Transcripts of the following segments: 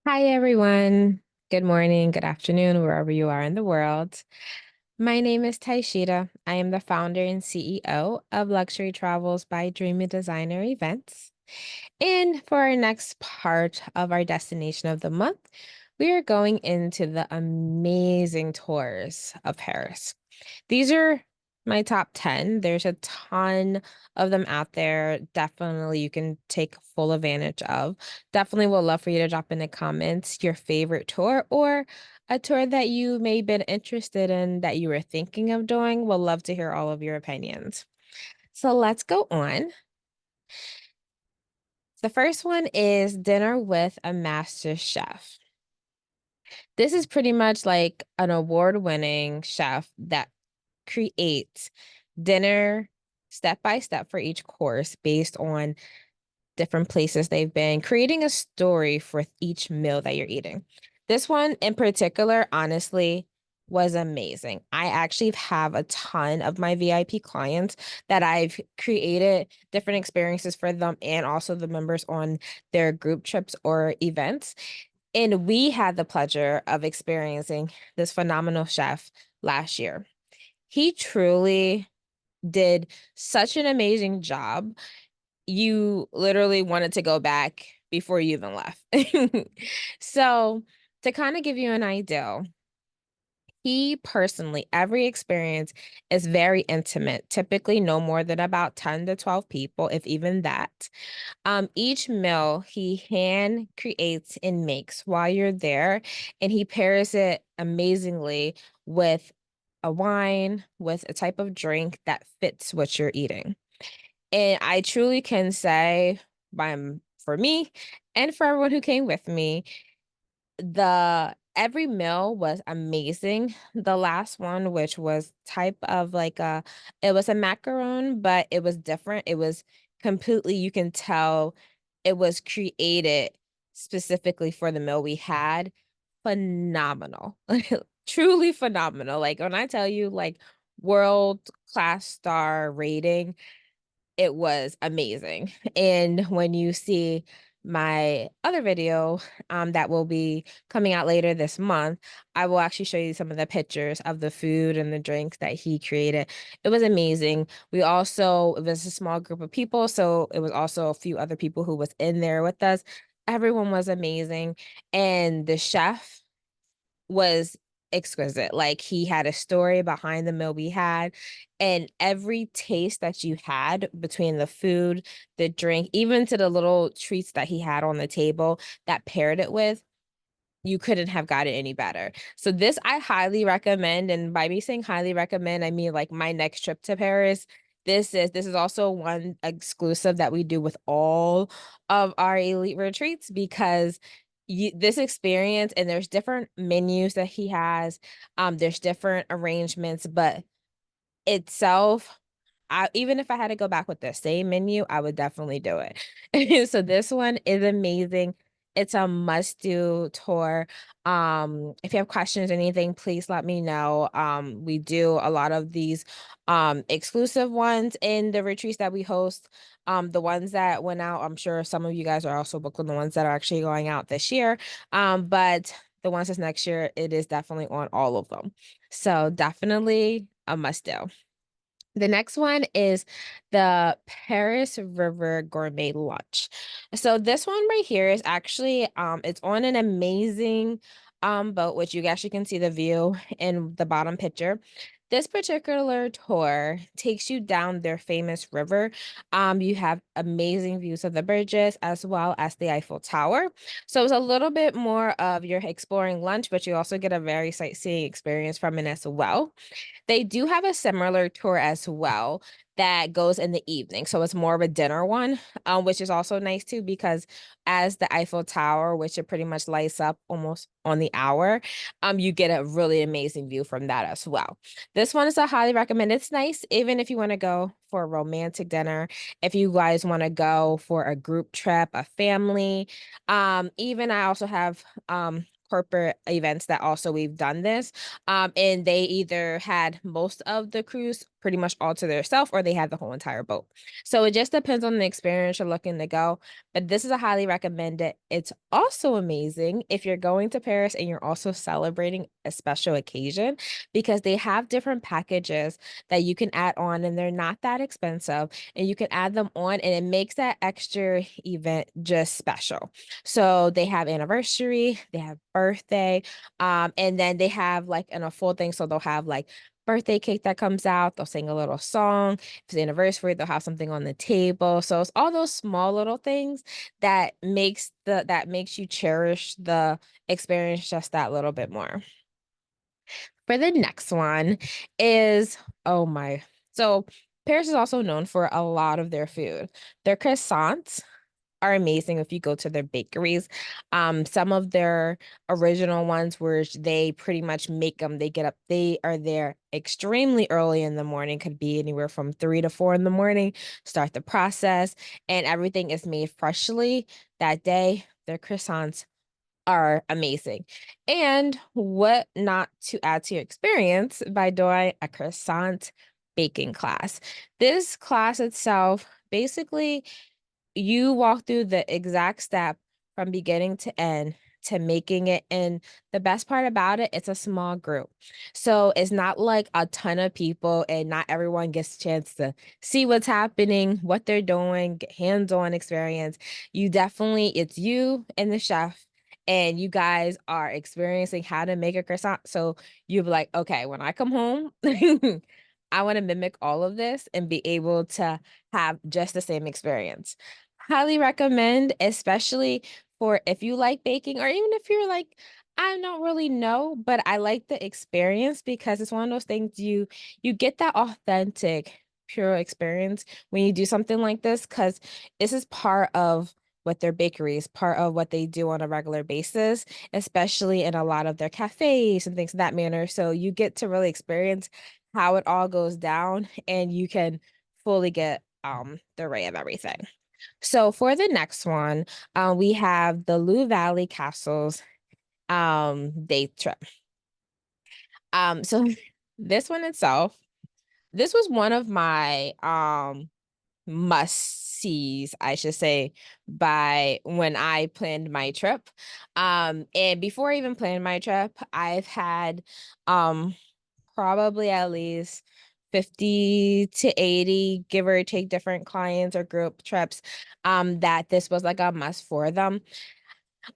Hi, everyone. Good morning, good afternoon, wherever you are in the world. My name is Taishita. I am the founder and CEO of Luxury Travels by Dreamy Designer Events. And for our next part of our destination of the month, we are going into the amazing tours of Paris. These are my top 10. There's a ton of them out there. Definitely you can take full advantage of. Definitely would love for you to drop in the comments your favorite tour or a tour that you may have been interested in that you were thinking of doing. We'll love to hear all of your opinions. So let's go on. The first one is dinner with a master chef. This is pretty much like an award-winning chef that creates dinner step by step for each course based on different places they've been, creating a story for each meal that you're eating. This one in particular, honestly, was amazing. I actually have a ton of my VIP clients that I've created different experiences for them and also the members on their group trips or events. And we had the pleasure of experiencing this phenomenal chef last year. He truly did such an amazing job. You literally wanted to go back before you even left. So, to kind of give you an idea, he personally, every experience is very intimate, typically no more than about 10 to 12 people, if even that. Each meal he hand creates and makes while you're there, and he pairs it amazingly with a wine, with a type of drink that fits what you're eating. And I truly can say, for me and for everyone who came with me, the every meal was amazing. The last one, which was type of like it was a macaron, but it was different. It was completely, you can tell it was created specifically for the meal we had. Phenomenal. Truly phenomenal. Like when I tell you like world class star rating, it was amazing. And when you see my other video that will be coming out later this month, I will actually show you some of the pictures of the food and the drinks that he created. It was amazing. It was a small group of people, so it was also a few other people who was in there with us. Everyone was amazing. And the chef was exquisite. Like he had a story behind the meal we had, and every taste that you had between the food, the drink, even to the little treats that he had on the table that paired it with, you couldn't have got it any better. So this I highly recommend, and by me saying highly recommend, I mean like my next trip to Paris. This is also one exclusive that we do with all of our elite retreats because this experience, and there's different menus that he has, there's different arrangements, but itself, even if I had to go back with the same menu, I would definitely do it. So this one is amazing. It's a must-do tour. If you have questions or anything, please let me know. We do a lot of these exclusive ones in the retreats that we host. The ones that went out, I'm sure some of you guys are also booked on the ones that are actually going out this year. But the ones that's next year, it is definitely on all of them. So definitely a must do. The next one is the Paris River Gourmet Lunch. So this one right here is actually it's on an amazing boat, which you actually can see the view in the bottom picture. This particular tour takes you down their famous river. You have amazing views of the bridges as well as the Eiffel Tower. So it's a little bit more of your exploring lunch, but you also get a very sightseeing experience from it as well. They do have a similar tour as well that goes in the evening. So it's more of a dinner one, which is also nice too, because as the Eiffel Tower, which it pretty much lights up almost on the hour, you get a really amazing view from that as well. This one is a highly recommend. It's nice, even if you want to go for a romantic dinner, if you guys want to go for a group trip, a family. Even I also have corporate events that also we've done this. And they either had most of the cruise pretty much all to themselves or they have the whole entire boat. So it just depends on the experience you're looking to go. But this is a highly recommended. It's also amazing if you're going to Paris and you're also celebrating a special occasion because they have different packages that you can add on and they're not that expensive and you can add them on and it makes that extra event just special. So they have anniversary, they have birthday, and then they have like in a full thing. So they'll have like birthday cake that comes out. They'll sing a little song. If it's anniversary, they'll have something on the table. So it's all those small little things that makes you cherish the experience just that little bit more. For the next one is oh my. So Paris is also known for a lot of their food. Their croissants are amazing if you go to their bakeries. Some of their original ones where they pretty much make them, they get up, they are there extremely early in the morning, could be anywhere from 3 to 4 in the morning, start the process, and everything is made freshly that day. Their croissants are amazing. And what not to add to your experience by doing a croissant baking class. This class itself basically you walk through the exact step from beginning to end to making it. And the best part about it, it's a small group. So it's not like a ton of people and not everyone gets a chance to see what's happening, what they're doing, get hands-on experience. You definitely, it's you and the chef. And you guys are experiencing how to make a croissant. So you're like, okay, when I come home, I want to mimic all of this and be able to have just the same experience. Highly recommend, especially for if you like baking or even if you're like, I don't really know, but I like the experience because it's one of those things you get that authentic, pure experience when you do something like this because this is part of what their bakery is, part of what they do on a regular basis, especially in a lot of their cafes and things of that manner. So you get to really experience how it all goes down and you can fully get the array of everything. So for the next one, we have the Lou Valley Castles day trip. So this one itself, this was one of my must-sees, I should say, by when I planned my trip. And before I even planned my trip, I've had um probably at least 50 to 80, give or take different clients or group trips, that this was like a must for them.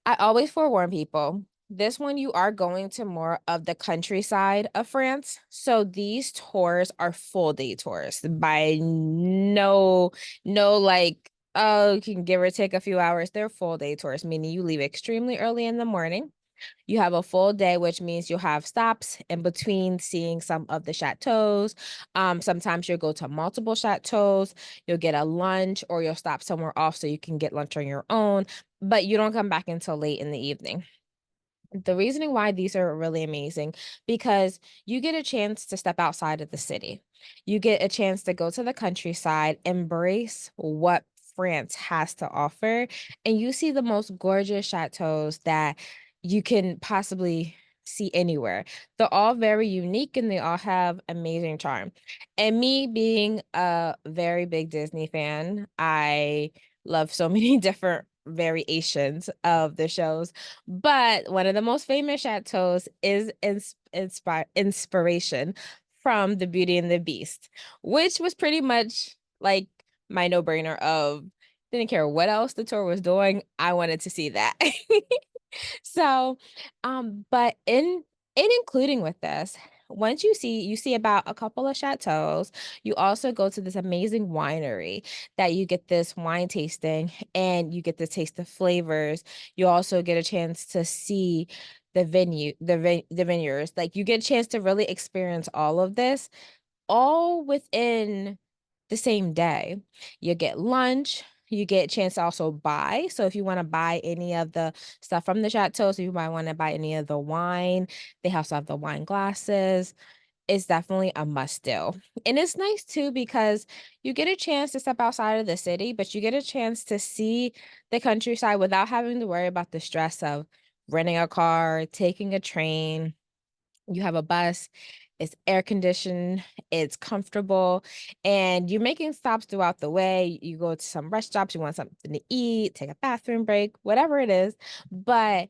I always forewarn people. This one, you are going to more of the countryside of France. So these tours are full day tours by no like, oh, you can give or take a few hours. They're full day tours, meaning you leave extremely early in the morning. You have a full day, which means you'll have stops in between seeing some of the chateaus. Sometimes you'll go to multiple chateaus, you'll get a lunch, or you'll stop somewhere off so you can get lunch on your own, but you don't come back until late in the evening. The reasoning why these are really amazing because you get a chance to step outside of the city. You get a chance to go to the countryside, embrace what France has to offer, and you see the most gorgeous chateaus that you can possibly see anywhere. They're all very unique and they all have amazing charm. And me being a very big Disney fan, I love so many different variations of the shows, but one of the most famous chateaus is inspiration from the Beauty and the Beast, which was pretty much like my no-brainer of didn't care what else the tour was doing. I wanted to see that. So, but in including with this, once you see about a couple of chateaus, you also go to this amazing winery that you get this wine tasting and you get to taste the flavors. You also get a chance to see the vineyards. Like you get a chance to really experience all of this all within the same day. You get lunch, you get a chance to also buy. So if you want to buy any of the stuff from the chateau, so you might want to buy any of the wine, they also have the wine glasses. It's definitely a must do. And it's nice too because you get a chance to step outside of the city, but you get a chance to see the countryside without having to worry about the stress of renting a car, taking a train, you have a bus. It's air conditioned, it's comfortable, and you're making stops throughout the way. You go to some rest stops, you want something to eat, take a bathroom break, whatever it is. But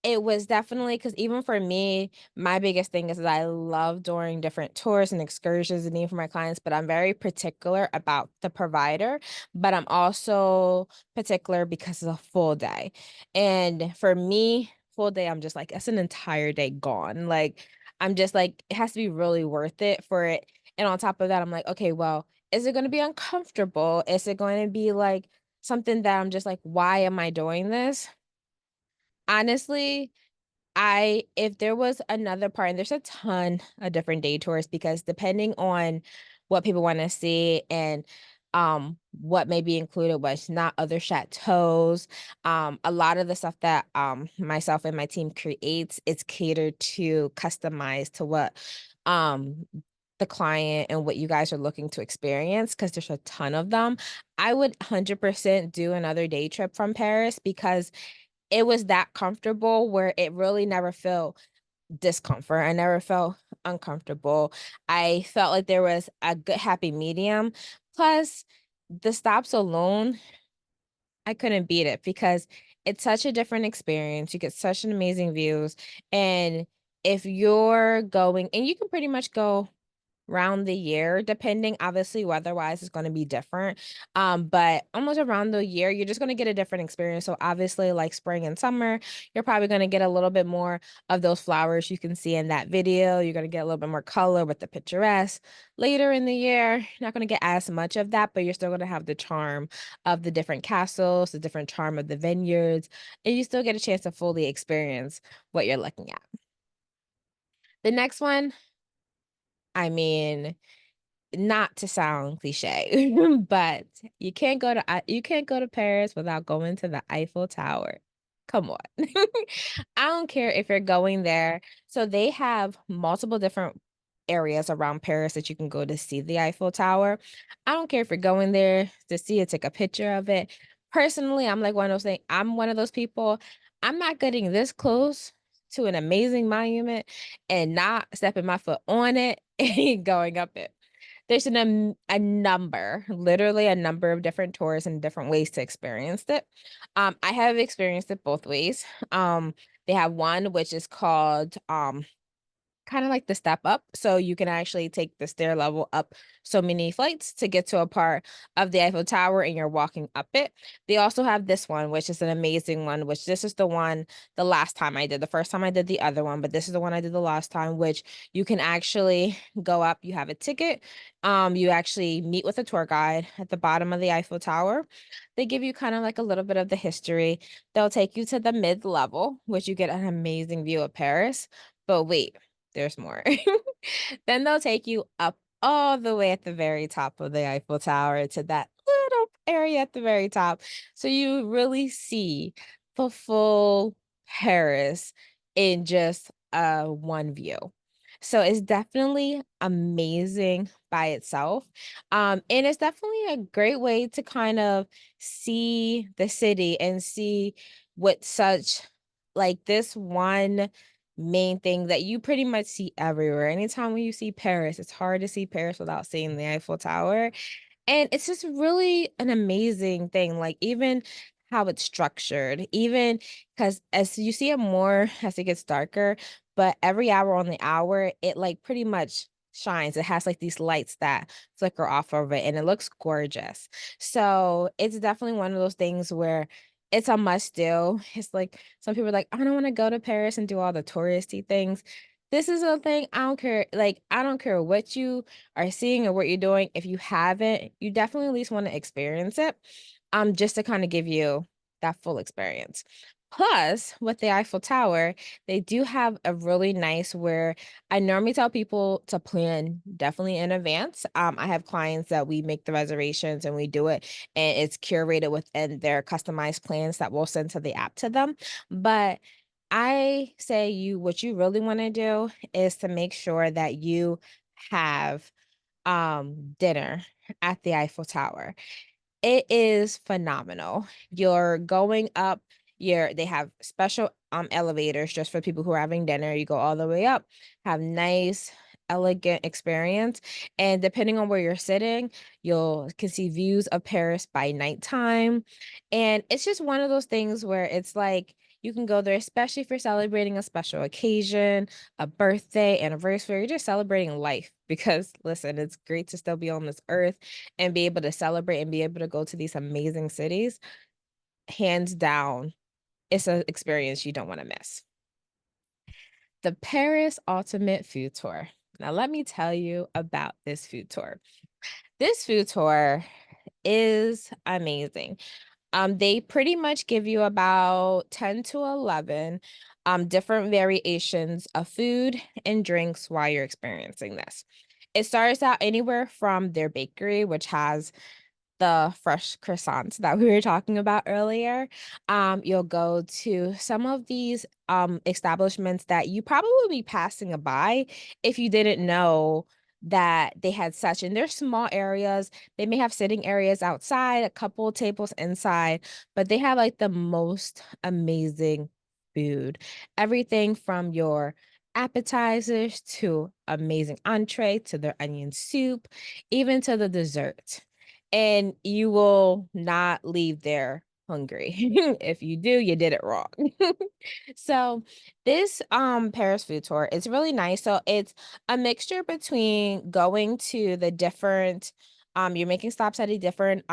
it was definitely because even for me, my biggest thing is that I love doing different tours and excursions and even for my clients, but I'm very particular about the provider, but I'm also particular because it's a full day. And for me, full day, I'm just like, it's an entire day gone. Like, I'm just like, it has to be really worth it for it. And on top of that, I'm like, okay, well, is it going to be uncomfortable? Is it going to be like something that I'm just like, why am I doing this? Honestly, I if there was another part and there's a ton of different day tours because depending on what people wanna see and, what may be included, what's not, other chateaus, a lot of the stuff that, myself and my team creates, it's catered to customize to what, the client and what you guys are looking to experience because there's a ton of them. I would 100% do another day trip from Paris because it was that comfortable where it really never felt discomfort. I never felt uncomfortable. I felt like there was a good happy medium. Plus, the stops alone, I couldn't beat it because it's such a different experience. You get such an amazing views. And if you're going, and you can pretty much go round the year, depending, obviously, weather-wise, is gonna be different, but almost around the year, you're just gonna get a different experience, so, obviously, like spring and summer, you're probably gonna get a little bit more of those flowers you can see in that video, you're gonna get a little bit more color with the picturesque. Later in the year, you're not gonna get as much of that, but you're still gonna have the charm of the different castles, the different charm of the vineyards, and you still get a chance to fully experience what you're looking at. The next one, I mean, not to sound cliche, but you can't go to Paris without going to the Eiffel Tower. Come on. I don't care if you're going there. So they have multiple different areas around Paris that you can go to see the Eiffel Tower. I don't care if you're going there to see it, take a picture of it. Personally, I'm like one of those things. I'm one of those people. I'm not getting this close to an amazing monument and not stepping my foot on it and going up it. There's a number, literally a number of different tours and different ways to experience it. I have experienced it both ways. They have one which is called, kinda like the step up, so you can actually take the stair level up so many flights to get to a part of the Eiffel Tower, and you're walking up it. They also have this one, which is an amazing one, which this is the one the last time I did. The first time I did the other one, but this is the one I did the last time, which you can actually go up, you have a ticket, you actually meet with a tour guide at the bottom of the Eiffel Tower. They give you kind of like a little bit of the history. They'll take you to the mid-level, which you get an amazing view of Paris. But wait, there's more. Then they'll take you up all the way at the very top of the Eiffel Tower to that little area at the very top. So you really see the full Paris in just one view. So it's definitely amazing by itself. And it's definitely a great way to kind of see the city and see what such like this one main thing that you pretty much see everywhere. Anytime when you see Paris, it's hard to see Paris without seeing the Eiffel Tower. And it's just really an amazing thing, like, even how it's structured, even because as you see it more as it gets darker, but every hour on the hour, it, like, pretty much shines. It has, like, these lights that flicker off of it, and it looks gorgeous. So, it's definitely one of those things where it's a must do. It's like some people are like, "I don't wanna go to Paris and do all the touristy things." This is a thing, I don't care, like, I don't care what you are seeing or what you're doing, if you haven't, you definitely at least wanna experience it, just to kinda give you that full experience. Plus, with the Eiffel Tower, they do have a really nice where I normally tell people to plan definitely in advance. I have clients that we make the reservations and we do it, and it's curated within their customized plans that we'll send to the app to them. But I say what you really wanna do is to make sure that you have, dinner at the Eiffel Tower. It is phenomenal. You're going up, they have special, elevators just for people who are having dinner. You go all the way up, have nice elegant experience. And depending on where you're sitting, you'll can see views of Paris by nighttime. And it's just one of those things where it's like you can go there, especially if you're celebrating a special occasion, a birthday, anniversary, you're just celebrating life. Because listen, it's great to still be on this earth and be able to celebrate and be able to go to these amazing cities. Hands down, it's an experience you don't want to miss. The Paris Ultimate Food Tour. Now, let me tell you about this food tour. This food tour is amazing. They pretty much give you about 10 to 11 different variations of food and drinks while you're experiencing this. It starts out anywhere from their bakery, which has the fresh croissants that we were talking about earlier. You'll go to some of these establishments that you probably would be passing by if you didn't know that they had such in their small areas. They may have sitting areas outside, a couple tables inside, but they have like the most amazing food. Everything from your appetizers to amazing entree to their onion soup, even to the dessert, and you will not leave there hungry. If you do, you did it wrong. So, this, Paris food tour is really nice. So, it's a mixture between going to the different, you're making stops at a different,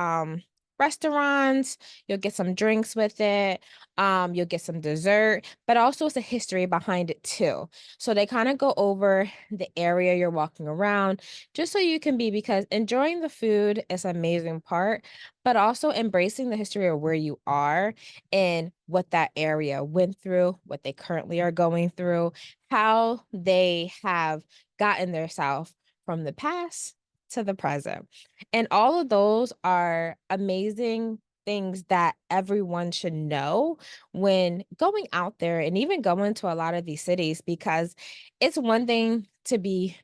restaurants, you'll get some drinks with it, you'll get some dessert, but also it's a history behind it too. So, they kinda go over the area you're walking around, just so you can be because enjoying the food is an amazing part, but also embracing the history of where you are and what that area went through, what they currently are going through, how they have gotten their self from the past to the present. And all of those are amazing things that everyone should know when going out there and even going to a lot of these cities because it's one thing to be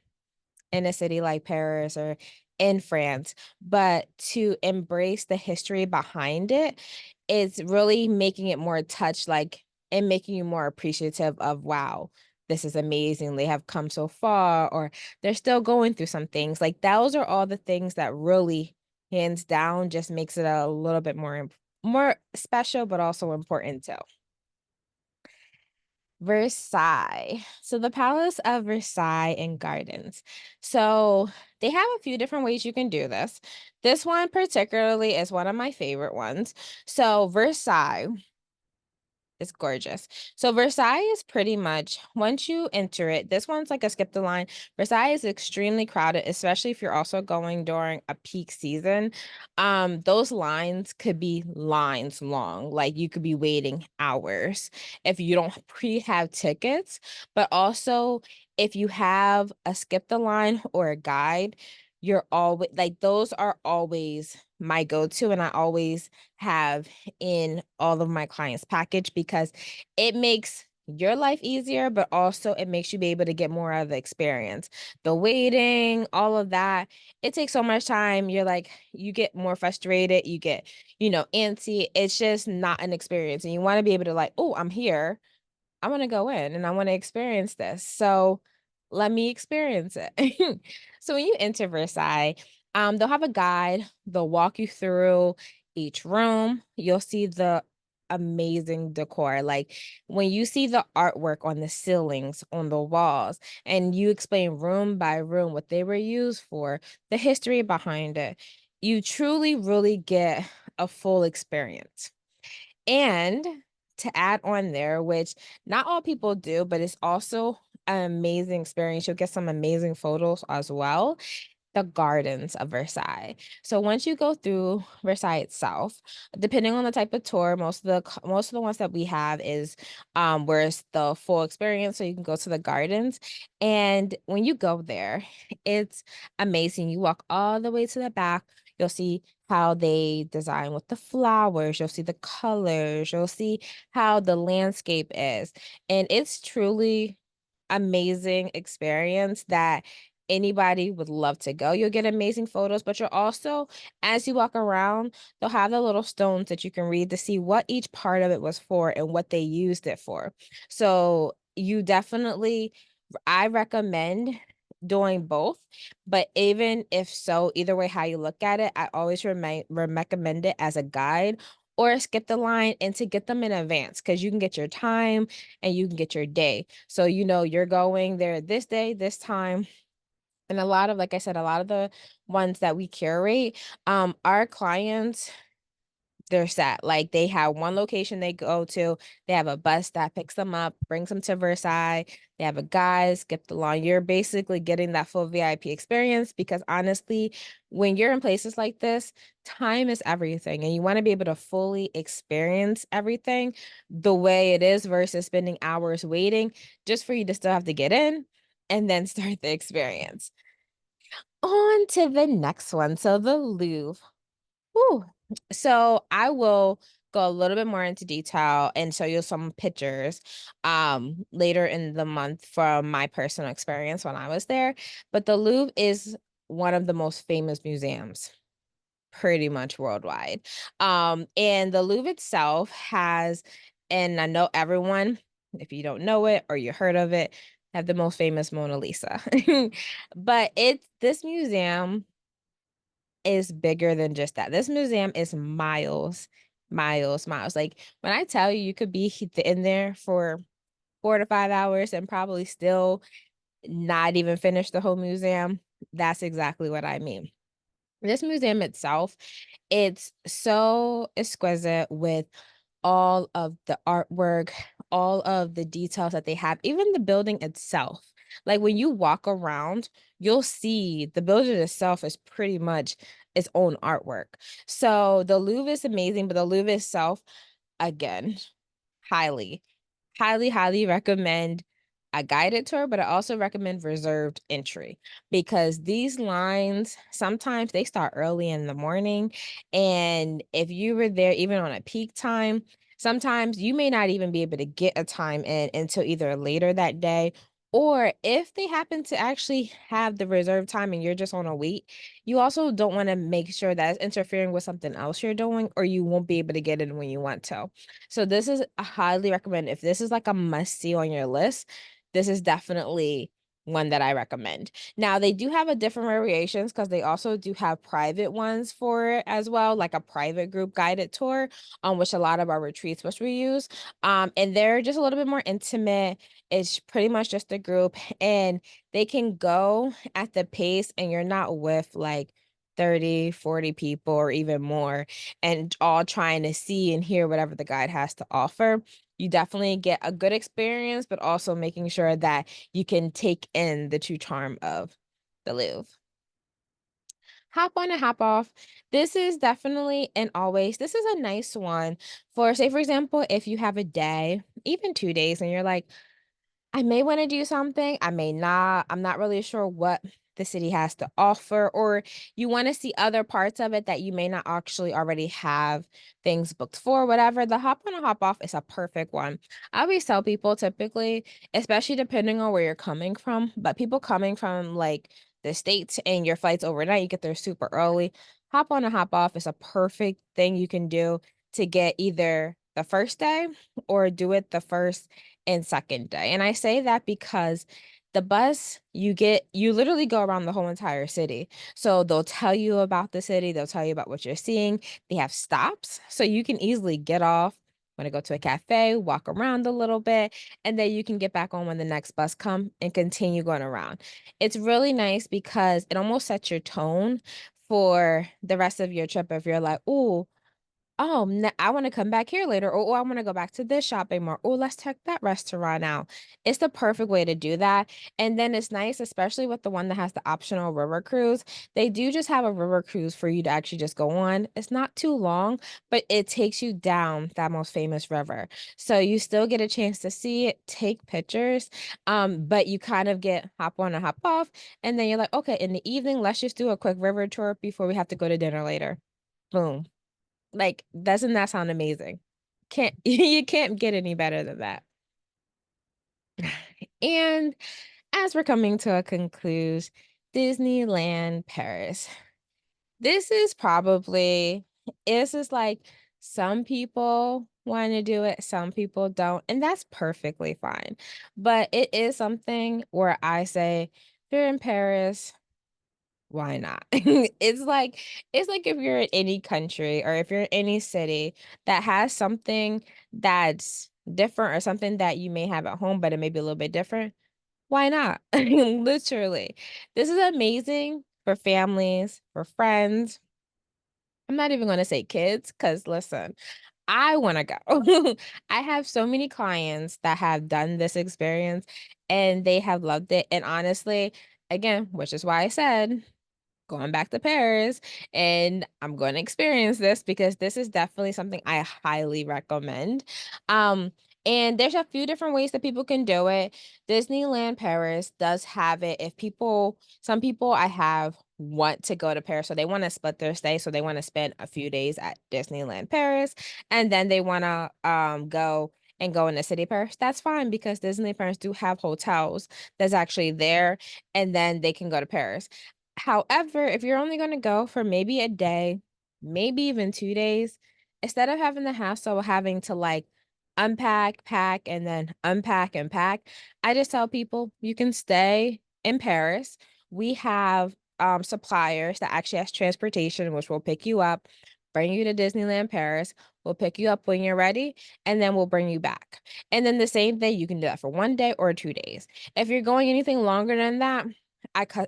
in a city like Paris or in France, but to embrace the history behind it is really making it more touch like and making you more appreciative of wow, this is amazing. They have come so far, or they're still going through some things. Like those are all the things that really, hands down, just makes it a little bit more special, but also important too. Versailles. So the Palace of Versailles and Gardens. So they have a few different ways you can do this. This one particularly is one of my favorite ones. So Versailles, it's gorgeous. So Versailles is pretty much once you enter it, this one's like a skip the line. Versailles is extremely crowded, especially if you're also going during a peak season. Those lines could be lines long. Like you could be waiting hours if you don't pre-have tickets, but also if you have a skip the line or a guide, you're always like those are always my go-to and I always have in all of my clients package because it makes your life easier, but also it makes you be able to get more out of the experience. The waiting, all of that, it takes so much time. You're like, you get more frustrated, you get, antsy. It's just not an experience. And you want to be able to like, oh, I'm here. I want to go in and I want to experience this. So let me experience it. So when you enter Versailles, they'll have a guide. They'll walk you through each room. You'll see the amazing decor. Like when you see the artwork on the ceilings, on the walls, and you explain room by room what they were used for, the history behind it, you truly, really get a full experience. And to add on there, which not all people do, but it's also an amazing experience. You'll get some amazing photos as well, the gardens of Versailles. So once you go through Versailles itself, depending on the type of tour, most of the ones that we have is where it's the full experience. So you can go to the gardens. And when you go there, it's amazing. You walk all the way to the back, you'll see how they design with the flowers, you'll see the colors, you'll see how the landscape is. And it's truly amazing experience that anybody would love to go. You'll get amazing photos, but you'll also, as you walk around, they'll have the little stones that you can read to see what each part of it was for and what they used it for. So you definitely, I recommend doing both, but even if so, either way how you look at it, I always recommend it as a guide or skip the line and to get them in advance because you can get your time and you can get your day. So you know you're going there this day, this time. And a lot of, like I said, a lot of the ones that we curate, our clients they're set. Like they have one location they go to. They have a bus that picks them up, brings them to Versailles. They have a guide, skip the line. You're basically getting that full VIP experience because honestly, when you're in places like this, time is everything. And you want to be able to fully experience everything the way it is versus spending hours waiting just for you to still have to get in and then start the experience. On to the next one. So the Louvre. Whew. So I will go a little bit more into detail and show you some pictures later in the month from my personal experience when I was there. But the Louvre is one of the most famous museums pretty much worldwide. And the Louvre itself has, and I know everyone, if you don't know it or you heard of it, have the most famous Mona Lisa. But it's this museum is bigger than just that. This museum is miles, miles, miles. Like when I tell you, you could be in there for 4 to 5 hours and probably still not even finish the whole museum. That's exactly what I mean. This museum itself, it's so exquisite with all of the artwork, all of the details that they have, even the building itself. Like when you walk around, you'll see the building itself is pretty much its own artwork. So the Louvre is amazing, but the Louvre itself, again, highly, highly recommend a guided tour, but I also recommend reserved entry because these lines sometimes they start early in the morning. And if you were there even on a peak time, sometimes you may not even be able to get a time in until either later that day. Or if they happen to actually have the reserved time and you're just on a wait, you also don't want to make sure that it's interfering with something else you're doing, or you won't be able to get in when you want to. So this is I highly recommend if this is like a must see on your list, this is definitely one that I recommend. Now they do have a different variations because they also do have private ones for it as well, like a private group guided tour, on which a lot of our retreats which we use. And they're just a little bit more intimate. It's pretty much just a group and they can go at the pace and you're not with like 30, 40 people or even more and all trying to see and hear whatever the guide has to offer. You definitely get a good experience, but also making sure that you can take in the true charm of the Louvre. Hop on and hop off. This is definitely and always, this is a nice one for, say, for example, if you have a day, even 2 days, and you're like, I may wanna do something, I may not. I'm not really sure what the city has to offer, or you wanna see other parts of it that you may not actually already have things booked for, whatever. The hop on and hop off is a perfect one. I always tell people typically, especially depending on where you're coming from, but people coming from, like, the States and your flight's overnight, you get there super early. Hop on and hop off is a perfect thing you can do to get either the first day or do it the first and second day. And I say that because the bus you literally go around the whole entire city. So they'll tell you about the city, they'll tell you about what you're seeing. They have stops, so you can easily get off, want to go to a cafe, walk around a little bit, and then you can get back on when the next bus come and continue going around. It's really nice because it almost sets your tone for the rest of your trip if you're like, "Ooh, oh, I wanna come back here later," or, "Oh, I wanna go back to this shopping mall. Oh, let's check that restaurant out." It's the perfect way to do that, and then it's nice, especially with the one that has the optional river cruise. They do just have a river cruise for you to actually just go on. It's not too long, but it takes you down that most famous river. So you still get a chance to see it, take pictures, but you kind of get hop on and hop off, and then you're like, "Okay, in the evening, let's just do a quick river tour before we have to go to dinner later." Boom. Like, doesn't that sound amazing? Can't you can't get any better than that. And as we're coming to a conclusion, Disneyland Paris. This is like some people want to do it, some people don't, and that's perfectly fine. But it is something where I say If you're in Paris, why not? It's like if you're in any country or if you're in any city that has something that's different or something that you may have at home, but it may be a little bit different, why not? Literally. This is amazing for families, for friends. I'm not even gonna say kids, because listen, I wanna go. I have so many clients that have done this experience, and they have loved it, and honestly, again, which is why I said going back to Paris, and I'm going to experience this because this is definitely something I highly recommend. Um, and there's a few different ways that people can do it. Disneyland Paris does have it. If people, some people I have want to go to Paris, so they want to split their stay, so they want to spend a few days at Disneyland Paris, and then they want to go in the city of Paris. That's fine because Disney Paris do have hotels that's actually there, and then they can go to Paris. However, if you're only gonna go for maybe a day, maybe even 2 days, instead of having the hassle of having to, like, unpack, pack, and then unpack and pack, I just tell people, "You can stay in Paris." We have, suppliers that actually has transportation, which will pick you up, bring you to Disneyland Paris, we'll pick you up when you're ready, and then we'll bring you back. And then the same thing, you can do that for 1 day or 2 days. If you're going anything longer than that,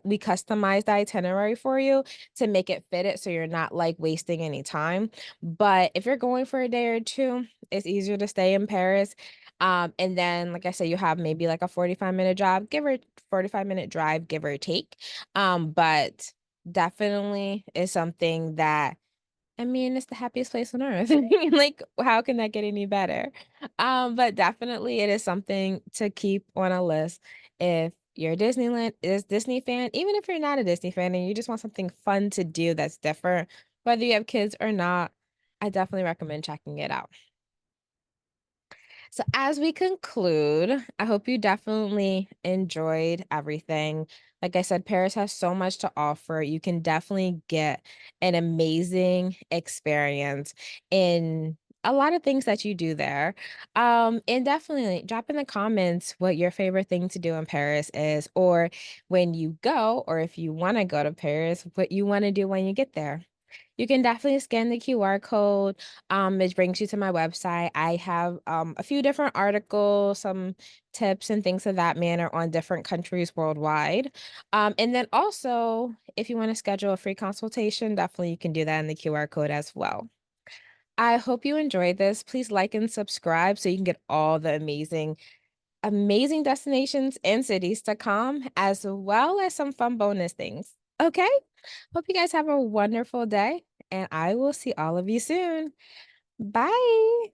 we customize the itinerary for you to make it fit it so you're not, like, wasting any time, but if you're going for a day or 2, it's easier to stay in Paris, and then, like I said, you have maybe, like, a 45-minute drive, 45-minute drive, give or take, but definitely is something that I mean, it's the happiest place on earth. Like, how can that get any better? But definitely it is something to keep on a list if you're a Disney fan, even if you're not a Disney fan and you just want something fun to do that's different, whether you have kids or not, I definitely recommend checking it out. So, as we conclude, I hope you definitely enjoyed everything. Like I said, Paris has so much to offer. You can definitely get an amazing experience in a lot of things that you do there. And definitely drop in the comments what your favorite thing to do in Paris is, or when you go, or if you want to go to Paris, what you want to do when you get there. You can definitely scan the QR code. It brings you to my website. I have a few different articles, some tips and things of that manner on different countries worldwide. And then also, if you want to schedule a free consultation, definitely you can do that in the QR code as well. I hope you enjoyed this. Please like and subscribe so you can get all the amazing destinations and cities to come, as well as some fun bonus things. Okay? Hope you guys have a wonderful day, and I will see all of you soon. Bye.